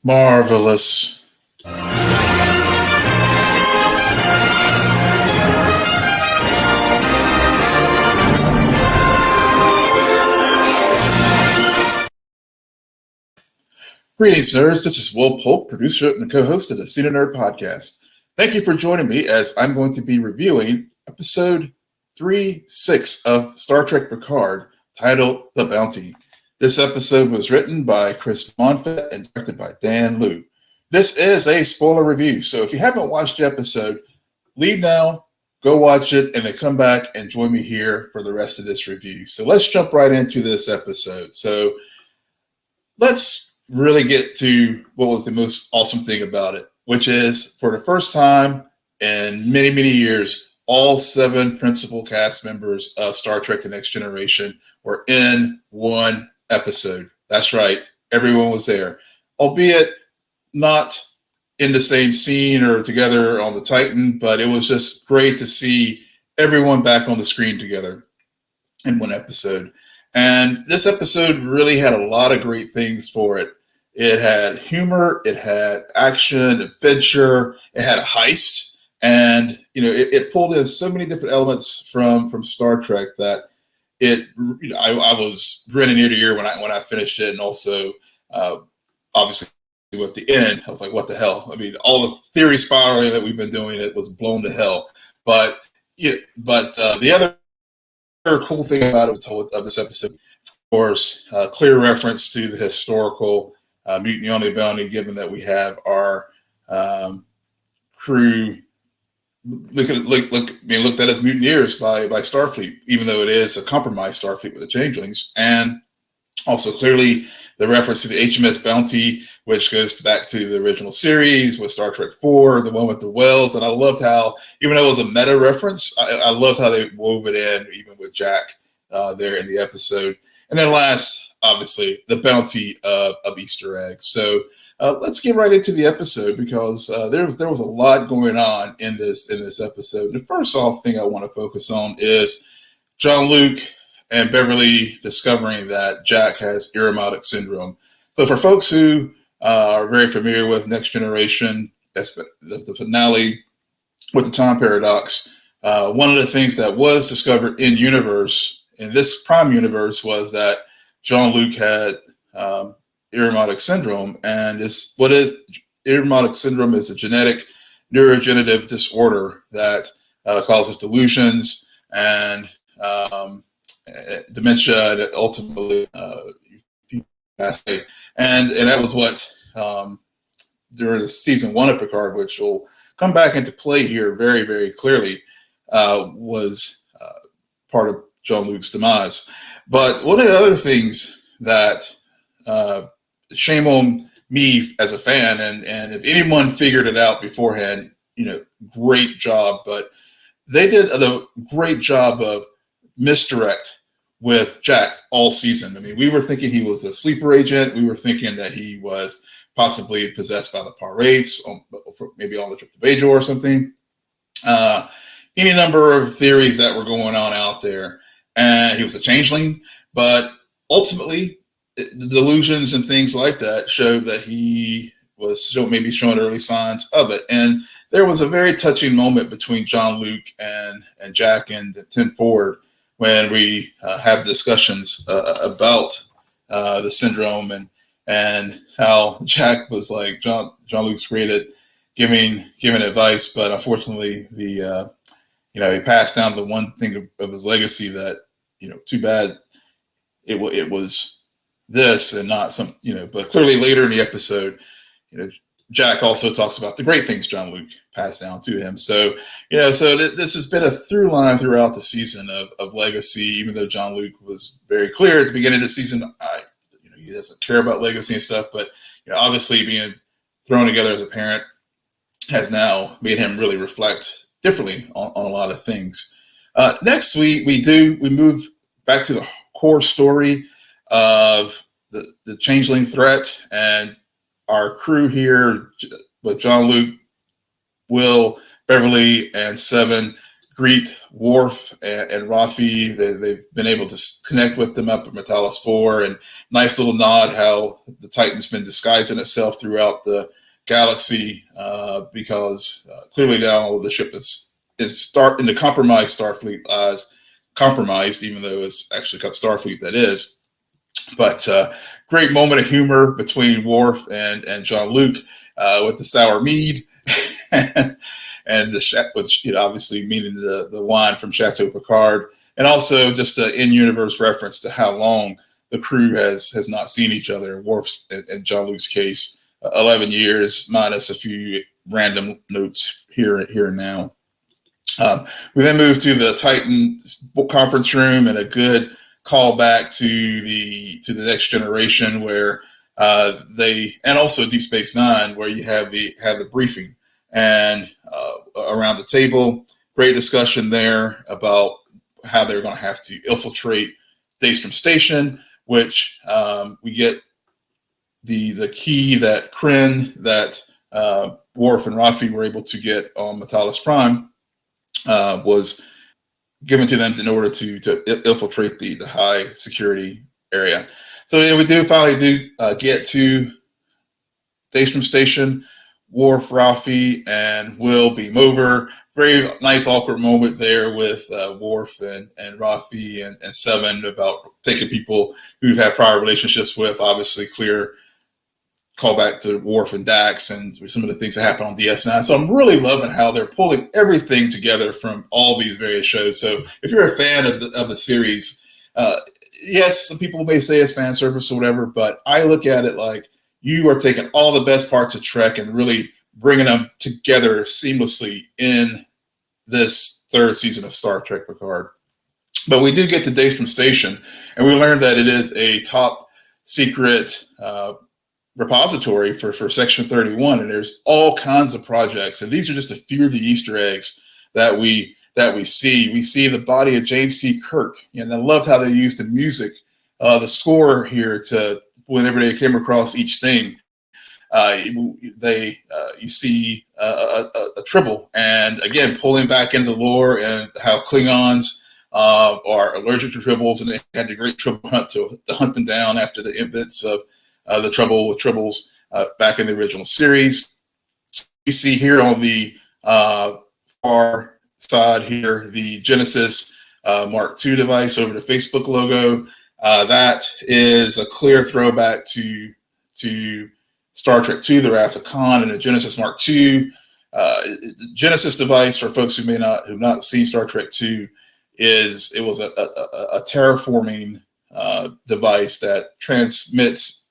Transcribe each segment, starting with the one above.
Marvelous. Greetings, nerds. This is Will Polk, producer and co-host of the Cena Nerd Podcast. Thank you for joining me as I'm going to be reviewing episode 3-6 of Star Trek Picard, titled The Bounty. This episode was written by Chris Monfett and directed by Dan Liu. This is a spoiler review, so if you haven't watched the episode, leave now, go watch it, and then come back and join me here for the rest of this review. So let's jump right into this episode. So let's really get to what was the most awesome thing about it, which is for the first time in many, many years, all 7 principal cast members of Star Trek The Next Generation were in one episode. That's right. Everyone was there, albeit not in the same scene or together on the Titan, but it was just great to see everyone back on the screen together in one episode. And this episode really had a lot of great things for it. It had humor, it had action, adventure, it had a heist, and it pulled in so many different elements from Star Trek that I was grinning ear to ear when I finished it, and also obviously at the end I was like, what the hell? I mean, all the theory spiraling that we've been doing, it was blown to hell. But the other cool thing about it of this episode, of course, clear reference to the historical Mutiny on the Bounty, given that we have our crew looked at as mutineers by Starfleet, even though it is a compromised Starfleet with the Changelings, and also clearly the reference to the HMS Bounty, which goes back to the original series with Star Trek 4, the one with the whales. And I loved how, even though it was a meta reference, I loved how they wove it in, even with Jack there in the episode. And then last, obviously, the bounty of Easter eggs. So let's get right into the episode, because there was a lot going on in this episode. The first off thing I want to focus on is Jean-Luc and Beverly discovering that Jack has Irumodic syndrome. So for folks who are very familiar with Next Generation, that's the finale with the time paradox, one of the things that was discovered in this prime universe, was that Jean-Luc had Irumodic syndrome, and Irumodic syndrome is a genetic neurodegenerative disorder that causes delusions and dementia, and ultimately people pass away. And that was what during the season 1 of Picard, which will come back into play here very, very clearly, was part of Jean-Luc's demise. But one of the other things that shame on me as a fan, and if anyone figured it out beforehand, great job. But they did a great job of misdirect with Jack all season. I mean, we were thinking he was a sleeper agent. We were thinking that he was possibly possessed by the Pirates, maybe on the trip to Bajor or something. Any number of theories that were going on out there. And he was a changeling, but ultimately the delusions and things like that showed that he was maybe showing early signs of it. And there was a very touching moment between Jean-Luc and Jack in the 10 Forward, when we have discussions about the syndrome and how Jack was like, Jean-Luc's great at giving advice, but unfortunately he passed down the one thing of his legacy that, too bad it was this and not some, but clearly later in the episode, Jack also talks about the great things Jean-Luc passed down to him. So, this has been a through line throughout the season of legacy, even though Jean-Luc was very clear at the beginning of the season, he doesn't care about legacy and stuff, but, obviously being thrown together as a parent has now made him really reflect differently on a lot of things. Next, we move back to the core story of the changeling threat, and our crew here with Jean-Luc, Will, Beverly, and Seven greet Worf and Rafi. They've been able to connect with them up at Metalis 4, and nice little nod how the Titan's been disguising itself throughout the galaxy, because clearly now the ship is starting to compromise Starfleet as compromised, even though it's actually got Starfleet that is. But great moment of humor between Worf and Jean-Luc with the sour mead. And which, obviously meaning the wine from Chateau Picard, and also just an in-universe reference to how long the crew has not seen each other. Worf's and Jean-Luc's case, 11 years minus a few random notes here and now. We then move to the Titan conference room, and a good callback to the Next Generation, where and also Deep Space Nine, where you have the briefing. And around the table, great discussion there about how they're going to have to infiltrate Daystrom Station, which we get the key that Kryn, that Worf and Rafi were able to get on Metalis Prime, was given to them in order to infiltrate the high security area. So yeah, we finally get to Daystrom Station. Worf, Rafi, and Will beam over. Very nice, awkward moment there with Worf and Rafi and Seven about taking people who've had prior relationships with. Obviously, clear callback to Worf and Dax and some of the things that happen on DS9. So I'm really loving how they're pulling everything together from all these various shows. So if you're a fan of the series, yes, some people may say it's fan service or whatever, but I look at it like you are taking all the best parts of Trek and really bringing them together seamlessly in this third season of Star Trek Picard. But we do get to Daystrom Station, and we learned that it is a top secret repository for Section 31, and there's all kinds of projects. And these are just a few of the Easter eggs that we see. We see the body of James T. Kirk, and I loved how they used the music, the score here to whenever they came across each thing. You see a Tribble, and again pulling back into lore and how Klingons are allergic to Tribbles, and they had a great Tribble hunt to hunt them down after the events of the trouble with Tribbles back in the original series. You see here on the far side here the Genesis Mark II device over the Facebook logo. That is a clear throwback to Star Trek II, The Wrath of Khan, and the Genesis Mark II. Genesis device, for folks who have not seen Star Trek II, was a terraforming device that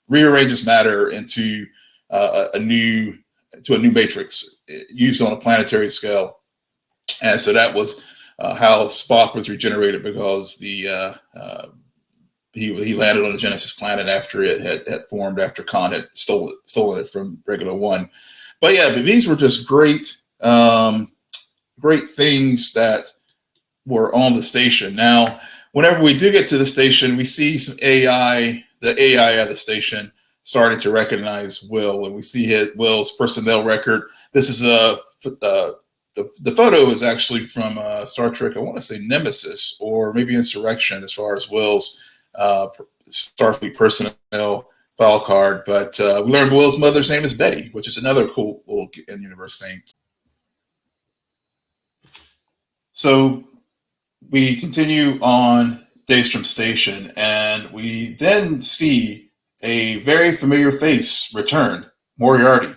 rearranges matter into a new matrix used on a planetary scale. And so that was how Spock was regenerated, because he landed on the Genesis planet after it had formed, after Khan had stolen it from Regular One. But these were just great things that were on the station. Now, whenever we do get to the station, we see some AI, the AI of the station, starting to recognize Will, and we see Will's personnel record. This is the photo is actually from Star Trek, I want to say Nemesis or maybe Insurrection, as far as Will's Starfleet personnel file card. But we learned Will's mother's name is Betty, which is another cool little in-universe thing. So we continue on Daystrom Station, and we then see a very familiar face return, Moriarty.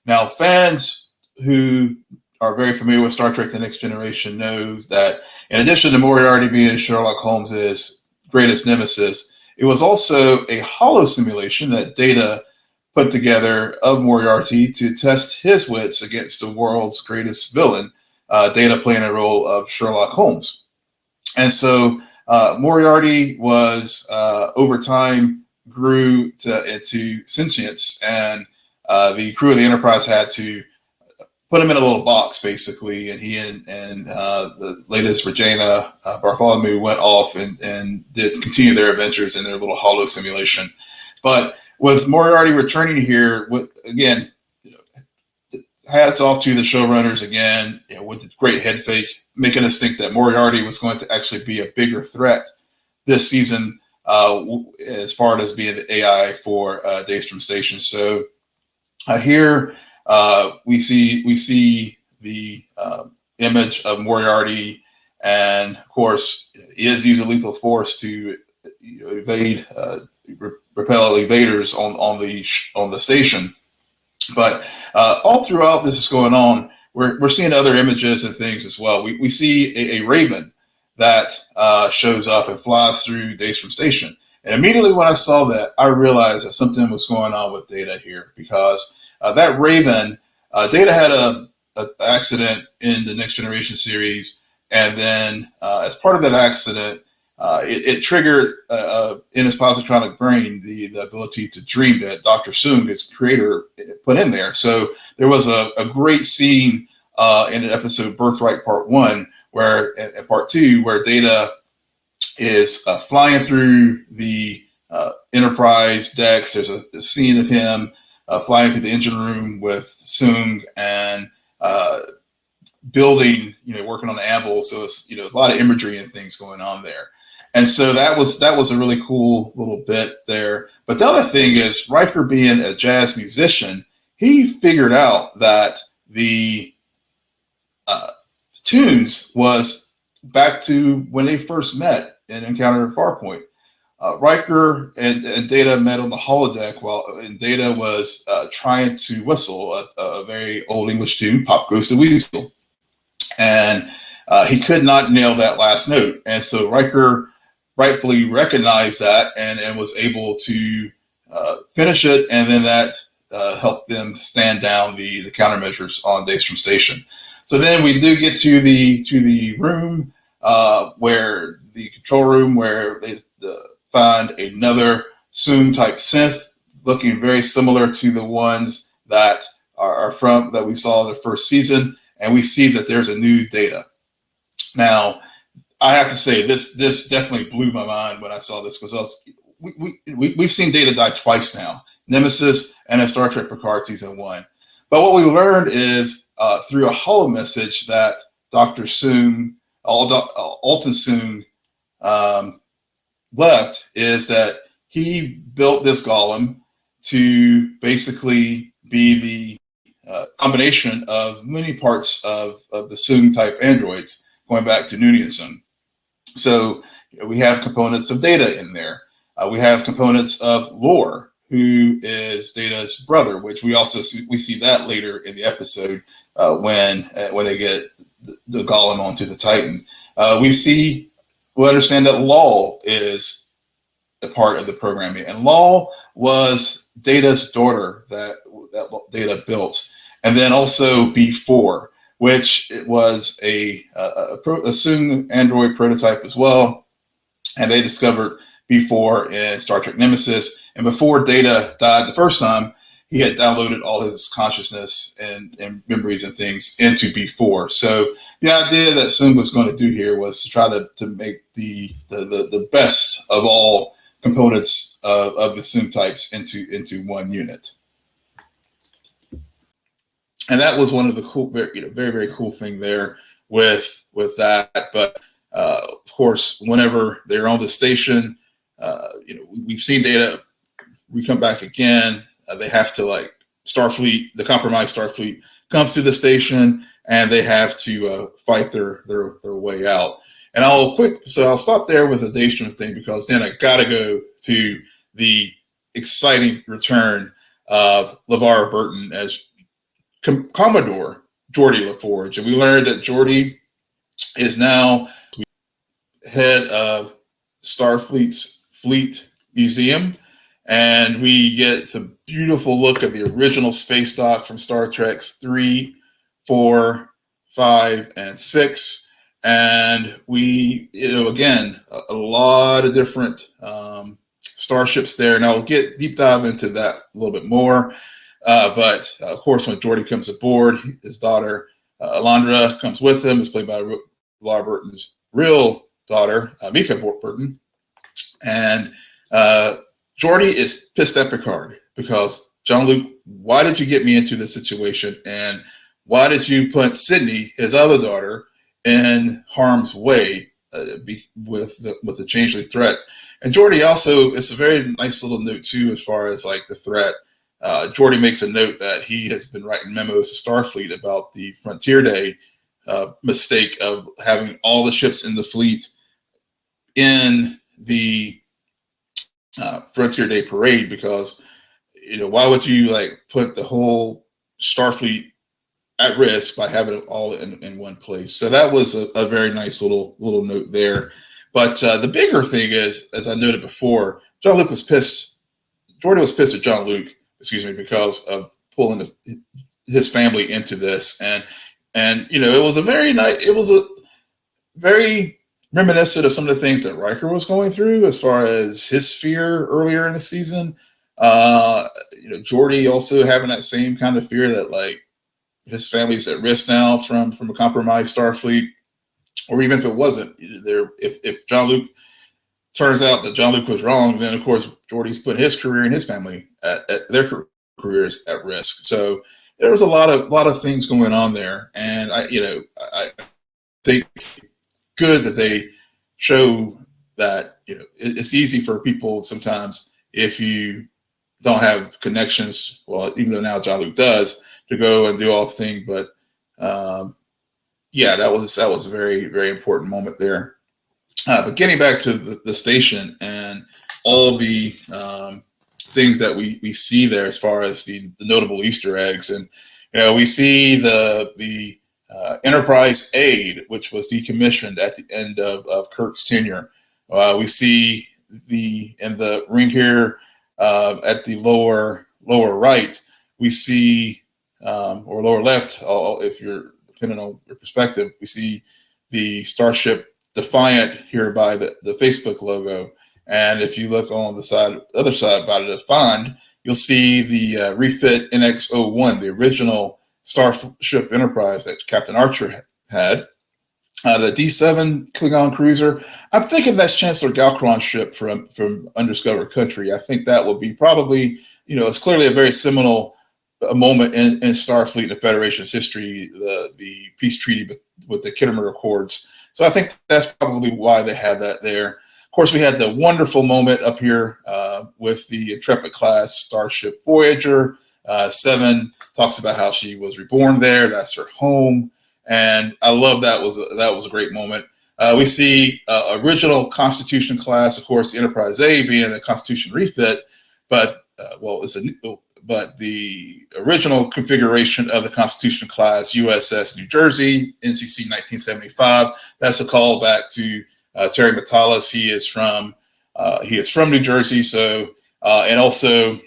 Now, fans who are very familiar with Star Trek The Next Generation knows that in addition to Moriarty being Sherlock Holmes's greatest nemesis, it was also a holo simulation that Data put together of Moriarty to test his wits against the world's greatest villain, Data playing a role of Sherlock Holmes. And so Moriarty was, over time, grew into sentience, and the crew of the Enterprise had to put him in a little box, basically, and he and the latest Regina Bartholomew went off and did continue their adventures in their little holo simulation. But with Moriarty returning here, again, hats off to the showrunners again, with the great head fake making us think that Moriarty was going to actually be a bigger threat this season as far as being the AI for Daystrom Station. So here we see the image of Moriarty, and of course, he is using lethal force to evade, repel invaders on the station. But all throughout this is going on, we're seeing other images and things as well. We see a raven that shows up and flies through Daystrom Station. And immediately when I saw that, I realized that something was going on with Data here, because that raven, Data had a accident in the Next Generation series, and then as part of that accident, it triggered in his positronic brain the ability to dream that Dr. Soong, his creator, put in there. So there was a great scene in an episode Birthright Part 1, where at Part 2, where Data is flying through the Enterprise decks. There's a scene of him flying through the engine room with Soong and building, working on the anvil. So it's, a lot of imagery and things going on there. And so that was a really cool little bit there. But the other thing is, Riker, being a jazz musician, he figured out that the tunes was back to when they first met in Encounter at Farpoint. Riker and Data met on the holodeck and Data was trying to whistle a very old English tune, Pop Goes the Weasel. And he could not nail that last note. And so Riker rightfully recognized that and was able to finish it. And then that helped them stand down the countermeasures on Daystrom Station. So then we do get to the room where the control room, where they find another Soong type synth looking very similar to the ones that that we saw in the first season. And we see that there's a new Data. Now, I have to say, this definitely blew my mind when I saw this, because we've seen Data die twice now, Nemesis and in Star Trek Picard Season 1. But what we learned is through a holo message that Dr. Soong, Alton Soong, left, is that he built this golem to basically be the combination of many parts of the Soong type androids, going back to Noonien Soong. So we have components of Data in there. We have components of Lore, who is Data's brother, which we see that later in the episode when they get the golem onto the Titan. We understand that Lal is a part of the programming, and Lal was Data's daughter that Data built, and then also B4, which it was a Soong android prototype as well, and they discovered B4 in Star Trek Nemesis. And before Data died the first time, he had downloaded all his consciousness and memories and things into B4. So the idea that Soong was going to do here was to try to make the best of all components of the Soong types into one unit. And that was one of the cool, very, very cool thing there with that. But of course, whenever they're on the station, we've seen Data. We come back again. They have to Starfleet, the compromised Starfleet comes to the station, and they have to fight their way out. And I'll stop there with the Daystrom thing, because then I got to go to the exciting return of LeVar Burton as Commodore Geordi LaForge. And we learned that Geordi is now head of Starfleet's Fleet Museum. And we get some beautiful look at the original space dock from Star Trek's 3, 4, 5, and 6. And we, again, a lot of different starships there. And I'll get deep dive into that a little bit more. But of course, when Geordi comes aboard, his daughter, Alondra, comes with him. Is played by LeVar Burton's real daughter, Mika Burton. And Geordi is pissed at Picard because, Jean-Luc, why did you get me into this situation? And why did you put Sydney, his other daughter, in harm's way with the Changeling threat. And Geordi also, it's a very nice little note too, as far as like the threat. Geordi makes a note that he has been writing memos to Starfleet about the Frontier Day mistake of having all the ships in the fleet in the Frontier Day parade, because why would you like put the whole Starfleet at risk by having it all in one place? So that was a very nice little note there. But the bigger thing is, as I noted before, Jean-Luc was pissed. Geordi was pissed at Jean-Luc, because of pulling his family into this, and it was a very reminiscent of some of the things that Riker was going through as far as his fear earlier in the season. Geordi also having that same kind of fear that like his family's at risk now from a compromised Starfleet, or even if it wasn't there, if Jean-Luc turns out that Jean-Luc was wrong, then of course Geordi's put his career and his family at their careers at risk. So there was a lot of things going on there, and I think good that they show that it's easy for people sometimes, if you don't have connections. Well, even though now Jean-Luc does, to go and do all the thing, but that was a very, very important moment there. But getting back to the station and all the things that we see there as far as the notable Easter eggs, and we see the Enterprise Aid, which was decommissioned at the end of Kirk's tenure. We see in the ring here at the lower right, we see or lower left, if you're depending on your perspective, we see the Starship Defiant here by the Facebook logo. And if you look on the other side by the Defiant, you'll see the refit NX-01, the original Starship Enterprise that Captain Archer had. The D7 Klingon cruiser, I'm thinking that's Chancellor Galkron's ship from Undiscovered Country. I think that will be probably, it's clearly a very seminal moment in Starfleet and the Federation's history, the peace treaty with the Khitomer Accords. So I think that's probably why they had that there. Of course, we had the wonderful moment up here with the Intrepid class Starship Voyager. Seven talks about how she was reborn there. That's her home. And I love that was a great moment. We see original Constitution class, of course, the Enterprise A being the Constitution refit, but the original configuration of the Constitution class USS New Jersey, NCC 1975. That's a callback to Terry Matalas. He is from New Jersey. So and also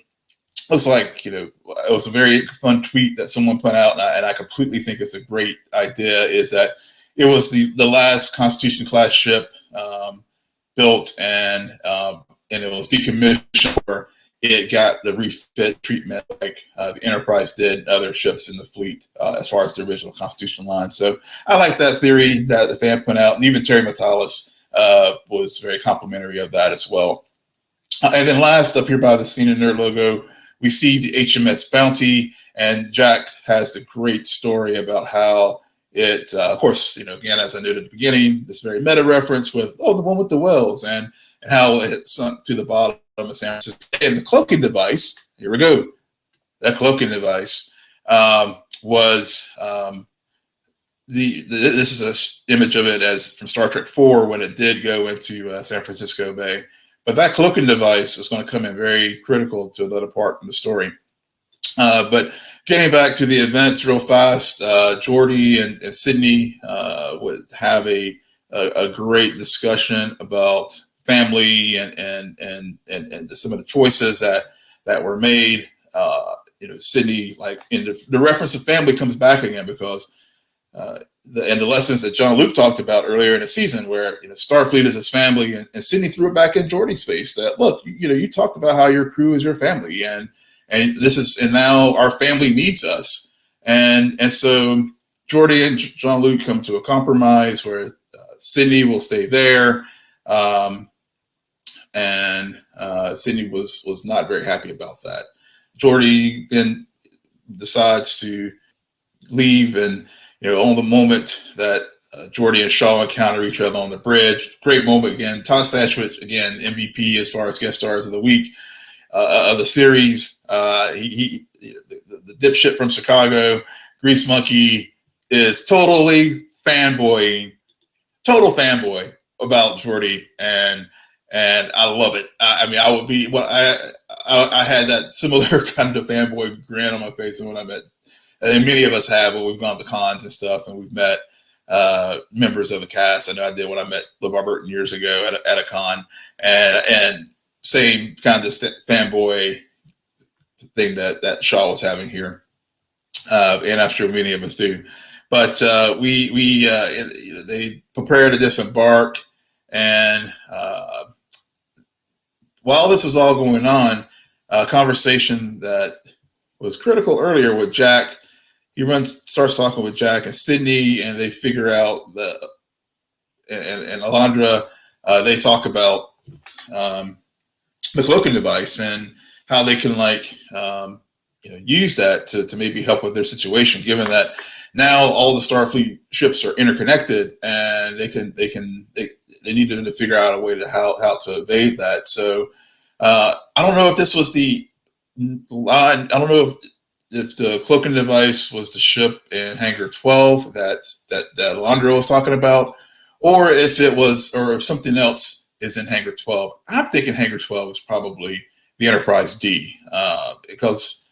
looks like it was a very fun tweet that someone put out, and I completely think it's a great idea. Is that it was the last Constitution class ship built, and it was decommissioned, where it got the refit treatment like the Enterprise did other ships in the fleet as far as the original Constitution line. So I like that theory that the fan put out, and even Terry Matalas was very complimentary of that as well. And then last, up here by the Scene and Nerd logo, we see the HMS Bounty, and Jack has the great story about how it, of course, again, as I noted at the beginning, this very meta reference with, the one with the wells, and how it sunk to the bottom of San Francisco. And the cloaking device, here we go, that cloaking device was, this is an image of it as from Star Trek IV when it did go into San Francisco Bay. But that cloaking device is going to come in very critical to another part in the story. But getting back to the events real fast, Geordi and Sydney would have a great discussion about family and some of the choices that were made. Sydney, like in the reference to family comes back again, because the lessons that Jean-Luc talked about earlier in the season, where Starfleet is his family, and Sydney threw it back in Geordi's face that, look, you talked about how your crew is your family, and now our family needs us, and so Geordi and Jean-Luc come to a compromise where Sydney will stay there, and Sydney was not very happy about that. Geordi then decides to leave, and on the moment that Geordi and Shaw encounter each other on the bridge. Great moment again. Todd Stashwick, again, MVP as far as guest stars of the week of the series. The dipshit from Chicago, Grease Monkey, is total fanboy about Geordi, and I love it. I mean, I would be I had that similar kind of fanboy grin on my face when I met, and many of us have when we've gone to cons and stuff, and we've met members of the cast. I know I did when I met LeVar Burton years ago at a con, and same kind of fanboy thing that Shaw was having here, and I'm sure many of us do. But they prepare to disembark, and while this was all going on, a conversation that was critical earlier with Jack. He starts talking with Jack and Sydney, and they figure out and Alondra, they talk about the cloaking device and how they can use that to maybe help with their situation, given that now all the Starfleet ships are interconnected, and they need to figure out a way to how to evade that. So I don't know if this was the line. I don't know if the cloaking device was the ship in Hangar 12 that Alondra was talking about, or if something else is in Hangar 12. I'm thinking Hangar 12 is probably the Enterprise D, because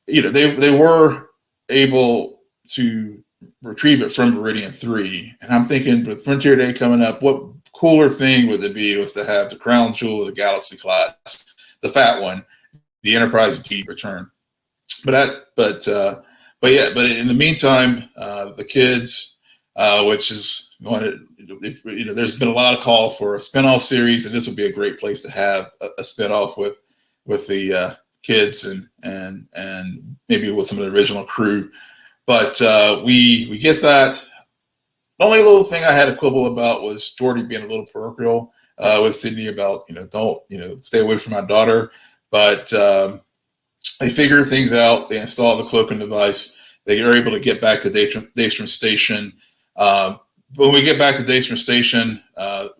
they were able to retrieve it from Meridian 3, and I'm thinking with Frontier Day coming up, what cooler thing would it be was to have the crown jewel of the Galaxy class, the fat one, the Enterprise D, return. But in the meantime, the kids, which is going to, there's been a lot of call for a spinoff series, and this would be a great place to have a spinoff with the kids and maybe with some of the original crew. But we get that. The only little thing I had a quibble about was Geordi being a little parochial with Sydney about don't stay away from my daughter, but. They figure things out. They install the cloaking device. They are able to get back to Daystrom Station. When we get back to Daystrom Station,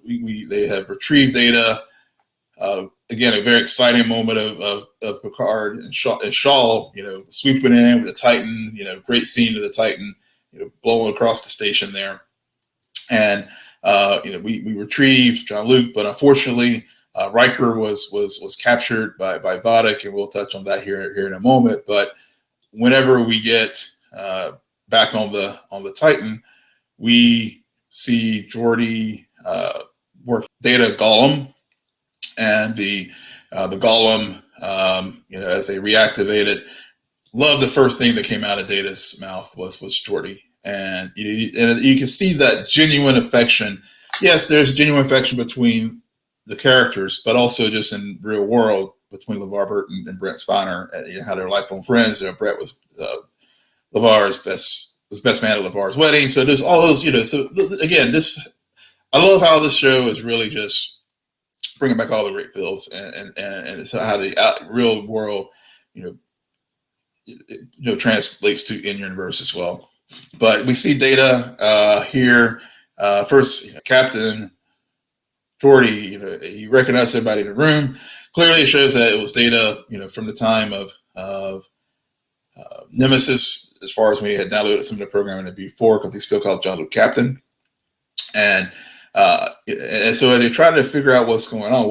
they have retrieved data. Again, a very exciting moment of Picard and Shaw, swooping in with the Titan. Great scene of the Titan, blowing across the station there. And we retrieve Jean-Luc, but unfortunately. Riker was captured by Vadic, and we'll touch on that here in a moment. But whenever we get back on the Titan, we see Geordi work Data Golem, and the Golem, as they reactivate it. Love the first thing that came out of Data's mouth was Geordi, and you can see that genuine affection. Yes, there's genuine affection between the characters, but also just in real world between LeVar Burton and Brent Spiner, how they're lifelong friends. Brett was LeVar's best man at LeVar's wedding. So there's all those, so again, I love how this show is really just bringing back all the great feels and it's how the real world, translates to in universe as well. But we see Data here. First, Captain Geordi, he recognized everybody in the room. Clearly, it shows that it was Data, from the time of Nemesis, as far as when he had downloaded some of the programming before, because he still called Jean-Luc Captain. And so as they're trying to figure out what's going on,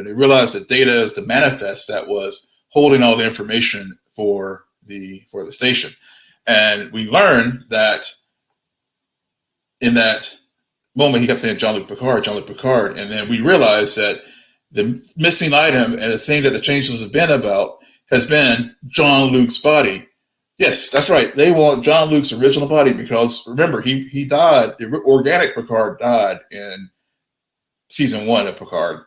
they realized that Data is the manifest that was holding all the information for the station. And we learned that in that moment, he kept saying Jean-Luc Picard. And then we realized that the missing item and the thing that the changelings have been about has been Jean-Luc's body. Yes, that's right. They want Jean-Luc's original body because, remember, he died. The organic Picard died in season 1 of Picard.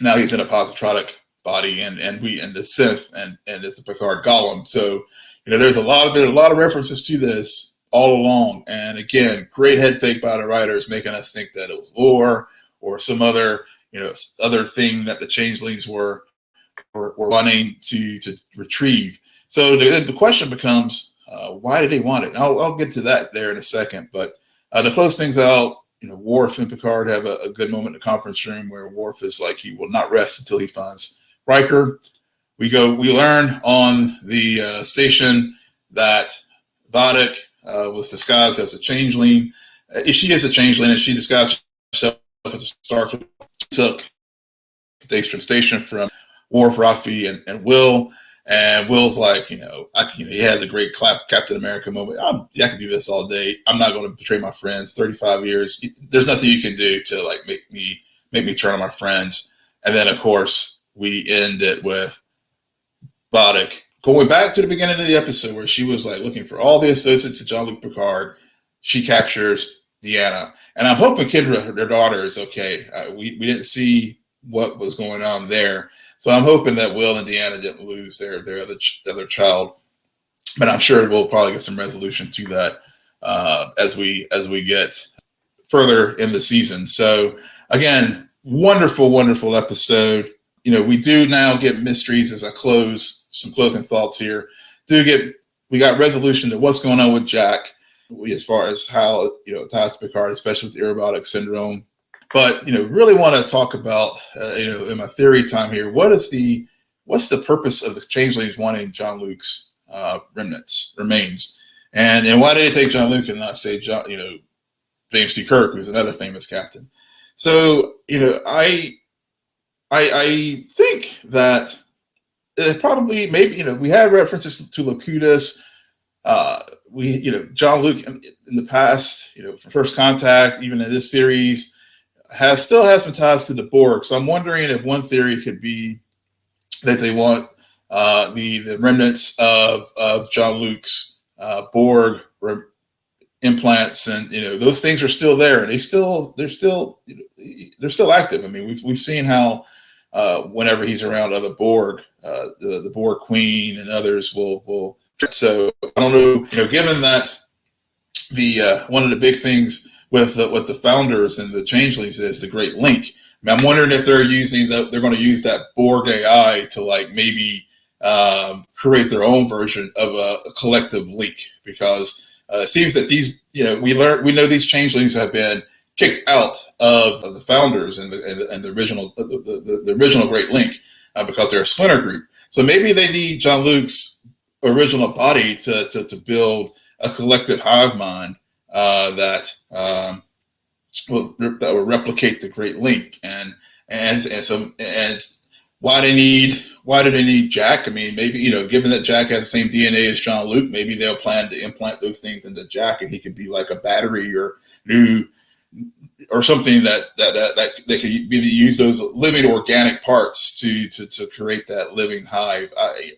Now he's in a positronic body, and the synth, and it's the Picard Golem. So, there's a lot of references to this all along, and again, great head fake by the writers, making us think that it was lore or some other thing that the changelings were wanting to retrieve. So the question becomes, why did they want it? And I'll get to that there in a second. But To close things out, Worf and Picard have a good moment in the conference room where Worf is like he will not rest until he finds Riker. We learn on the station that Vadic was disguised as a changeling. She is a changeling, and she disguised herself as a starfleet. Took Daystrom Station from Worf, Rafi, and Will. And Will's like, he had the great Captain America moment. I can do this all day. I'm not going to betray my friends. 35 years. There's nothing you can do to like make me turn on my friends. And then, of course, we end it with Vadic going back to the beginning of the episode where she was like looking for all the associates of Jean-Luc Picard. She captures Deanna. And I'm hoping Kendra, their daughter, is okay. We didn't see what was going on there. So I'm hoping that Will and Deanna didn't lose their other child, but I'm sure we'll probably get some resolution to that as we get further in the season. So again, wonderful episode. We do now get mysteries as I close some closing thoughts here. We got resolution to what's going on with Jack, as far as how it ties to Picard, especially with the Aerobotic syndrome. But really want to talk about in my theory time here, what's the purpose of the changelings wanting Jean-Luc's remains, and why did they take Jean-Luc and not say James T. Kirk, who's another famous captain? So I think that it probably we had references to Locutus. Jean-Luc in the past, from First Contact, even in this series, still has some ties to the Borg. So I'm wondering if one theory could be that they want the remnants of Jean-Luc's Borg implants, and those things are still there, and they're still active. I mean, we've seen how whenever he's around other Borg, the Borg Queen and others will. So I don't know. Given that the one of the big things with the founders and the changelings is the Great Link. I mean, I'm wondering if they're going to use that Borg AI to like maybe create their own version of a collective link, because it seems that these we know these changelings have been kicked out of the founders and the original Great Link because they're a splinter group. So maybe they need Jean-Luc's original body to build a collective hive mind that will replicate the Great Link, and why do they need Jack? I mean, maybe given that Jack has the same DNA as Jean-Luc, maybe they'll plan to implant those things into Jack, and he could be like a battery or something that they could use those living organic parts to create that living hive.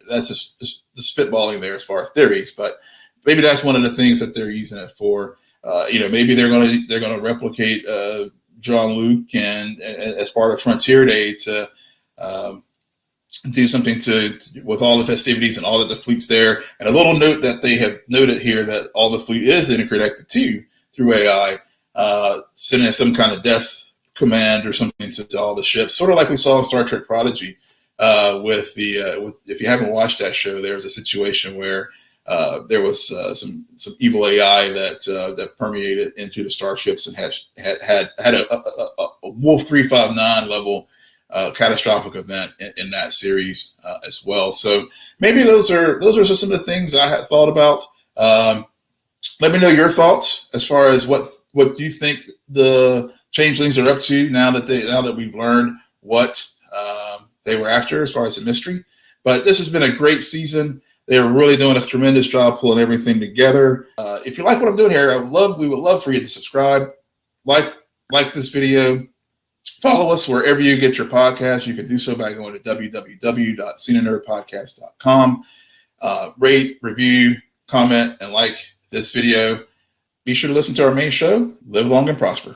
That's just the spitballing there as far as theories, but maybe that's one of the things that they're using it for. Maybe they're gonna replicate Jean-Luc and as part of Frontier Day to do something with all the festivities and all of the fleets there. And a little note that they have noted here that all the fleet is interconnected through AI, sending some kind of death command or something to all the ships, sort of like we saw in Star Trek Prodigy. If you haven't watched that show, there was a situation where there was some evil AI that permeated into the starships and had a Wolf 359 level catastrophic event in that series as well. So maybe those are just some of the things I had thought about. Let me know your thoughts as far as what you think the changelings are up to now that we've learned what they were after as far as the mystery. But this has been a great season. They're really doing a tremendous job pulling everything together. If you like what I'm doing here, we would love for you to subscribe, like this video, follow us wherever you get your podcasts. You can do so by going to www.scenanerdpodcast.com. Rate, review, comment, and like this video. Be sure to listen to our main show, Live Long and Prosper.